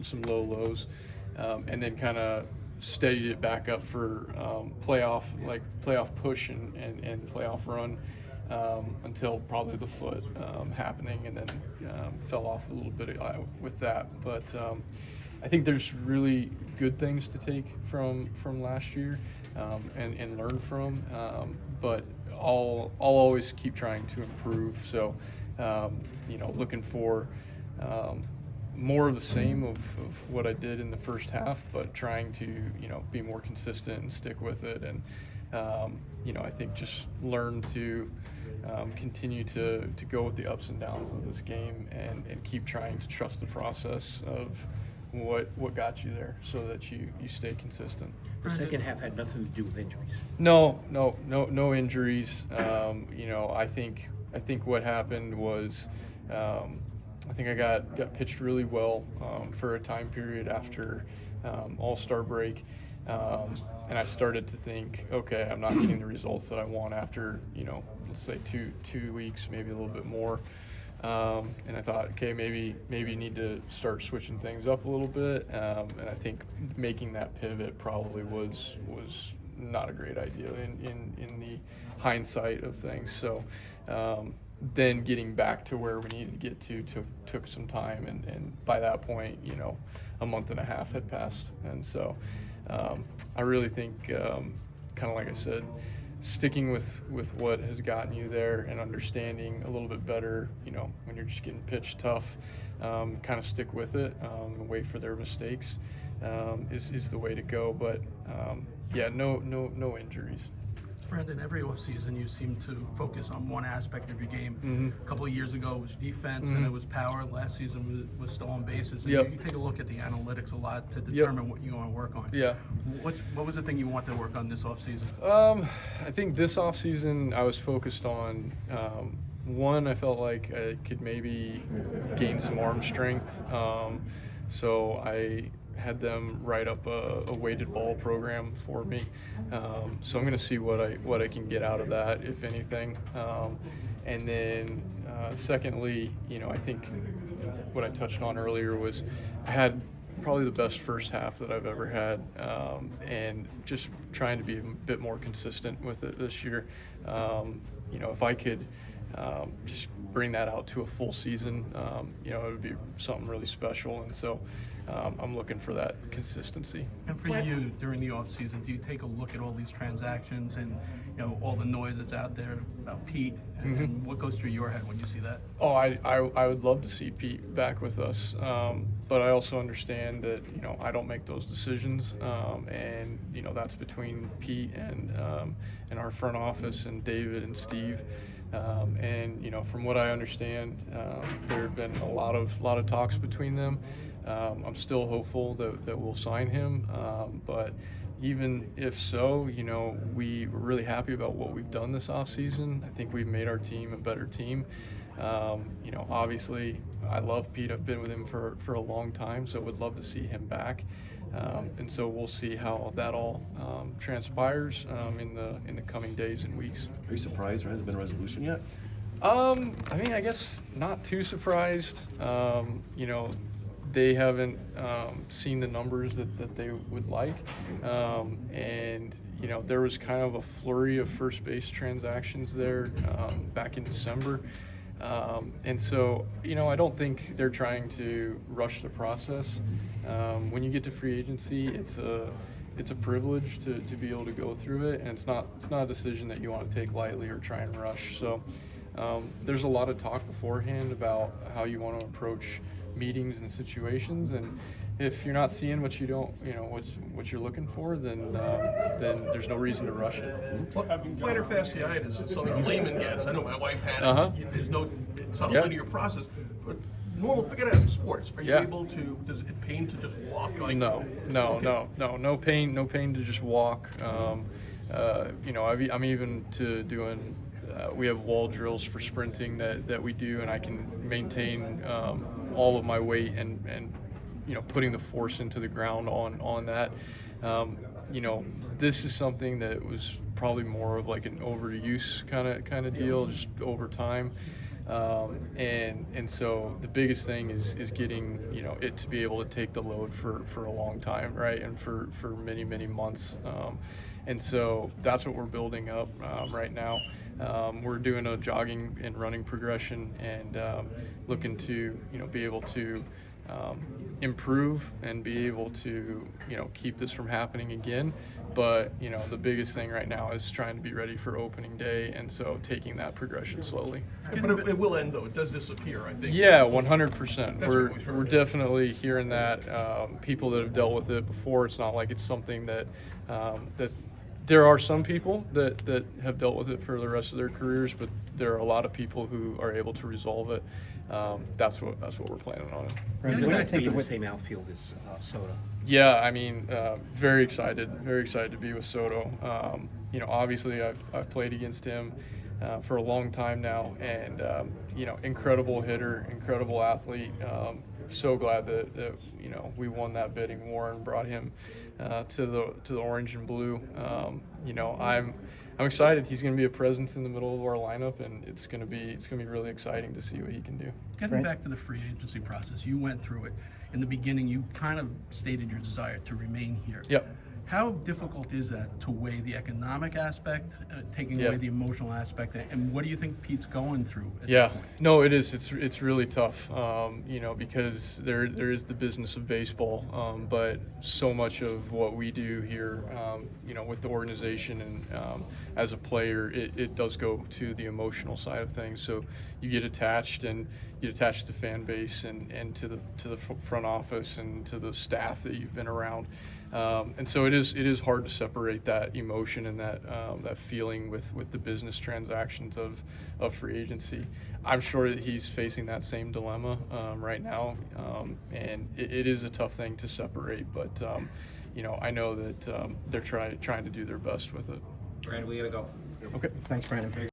some low lows, and then kind of steadied it back up for playoff push and playoff run until probably the foot happening, and then fell off a little bit with that. But I think there's really good things to take from last year and learn from, but I'll always keep trying to improve. So looking for more of the same of what I did in the first half, but trying to be more consistent and stick with it, and I think just learn to continue to go with the ups and downs of this game, and keep trying to trust the process of what got you there, so that you stay consistent. The second half had nothing to do with injuries. No injuries. I think what happened was I think I got pitched really well for a time period after All-Star break, and I started to think, okay, I'm not getting the results that I want after let's say two weeks, maybe a little bit more. And I thought, okay, maybe you need to start switching things up a little bit. And I think making that pivot probably was not a great idea in the hindsight of things. So then getting back to where we needed to get to took some time. And by that point, a month and a half had passed. And so I really think, kind of like I said, sticking with what has gotten you there and understanding a little bit better, when you're just getting pitched tough, kind of stick with it and wait for their mistakes is the way to go. But no injuries. Brandon, every offseason you seem to focus on one aspect of your game. Mm-hmm. A couple of years ago it was defense, Mm-hmm. and it was power. Last season was stolen bases. And Yep. you take a look at the analytics a lot to determine what you want to work on. Yeah. What was the thing you want to work on this offseason? I think this offseason I was focused on, one, I felt like I could maybe gain some arm strength. So I had them write up a weighted ball program for me. So I'm going to see what I can get out of that, if anything. And then secondly, I think what I touched on earlier was I had probably the best first half that I've ever had, and just trying to be a bit more consistent with it this year. If I could just bring that out to a full season, it would be something really special. And so I'm looking for that consistency. And for you, during the offseason, do you take a look at all these transactions and all the noise that's out there about Pete, and what goes through your head when you see that? Oh, I would love to see Pete back with us, but I also understand that I don't make those decisions, and that's between Pete and our front office and David and Steve. And from what I understand, there have been a lot of talks between them. I'm still hopeful that we'll sign him, but even if so, we're really happy about what we've done this offseason. I think we've made our team a better team. Obviously, I love Pete. I've been with him for a long time, so would love to see him back. And so we'll see how that all transpires in the coming days and weeks. Are you surprised there hasn't been a resolution yet? I guess not too surprised. They haven't seen the numbers that they would like. And there was kind of a flurry of first base transactions there back in December. And so, I don't think they're trying to rush the process. When you get to free agency, it's a privilege to be able to go through it, and it's not a decision that you want to take lightly or try and rush. So there's a lot of talk beforehand about how you want to approach meetings and situations, and if you're not seeing what you don't, what you're looking for, then there's no reason to rush it. Well, plantar fasciitis is something a layman gets. I know my wife had it. There's it's not a linear process. But forget out of sports. Are you able to? Does it pain to just walk? No pain to just walk. I'm even to doing. We have wall drills for sprinting that we do, and I can maintain all of my weight and putting the force into the ground on that. This is something that was probably more of like an overuse kind of deal, just over time. And so the biggest thing is getting, you know, it to be able to take the load for a long time, right, and for many months. And so that's what we're building up right now. We're doing a jogging and running progression, and looking to, you know, be able to improve and be able to, you know, keep this from happening again. But, you know, the biggest thing right now is trying to be ready for opening day, and so taking that progression slowly. But it will end, though. It does disappear, I think. Yeah, 100%. That's We're what we've heard, we're yeah. definitely hearing that. People that have dealt with it before, it's not like it's something that that there are some people that have dealt with it for the rest of their careers, but there are a lot of people who are able to resolve it. That's what we're planning on. Brandon, what do you think to of the what- same outfield as Soto? Yeah, I mean, very excited to be with Soto. You know, obviously I've played against him for a long time now, and you know, incredible hitter, incredible athlete. So glad that you know, we won that bidding war and brought him to the orange and blue. You know, I'm excited. He's going to be a presence in the middle of our lineup, and it's going to be really exciting to see what he can do. Getting back to the free agency process, you went through it. In the beginning, you kind of stated your desire to remain here. Yep. How difficult is that to weigh the economic aspect, taking Yeah. away the emotional aspect, and what do you think Pete's going through at Yeah, that point? no, it is. It's really tough, you know, because there is the business of baseball, but so much of what we do here, you know, with the organization and as a player, it does go to the emotional side of things. So you get attached, and you get attached to the fan base and to the front office and to the staff that you've been around. And so it is hard to separate that emotion and that feeling with the business transactions of free agency. I'm sure that he's facing that same dilemma right now, and it is a tough thing to separate. But you know, I know that they're trying to do their best with it. Brandon, we gotta go. Okay. Thanks, Brandon.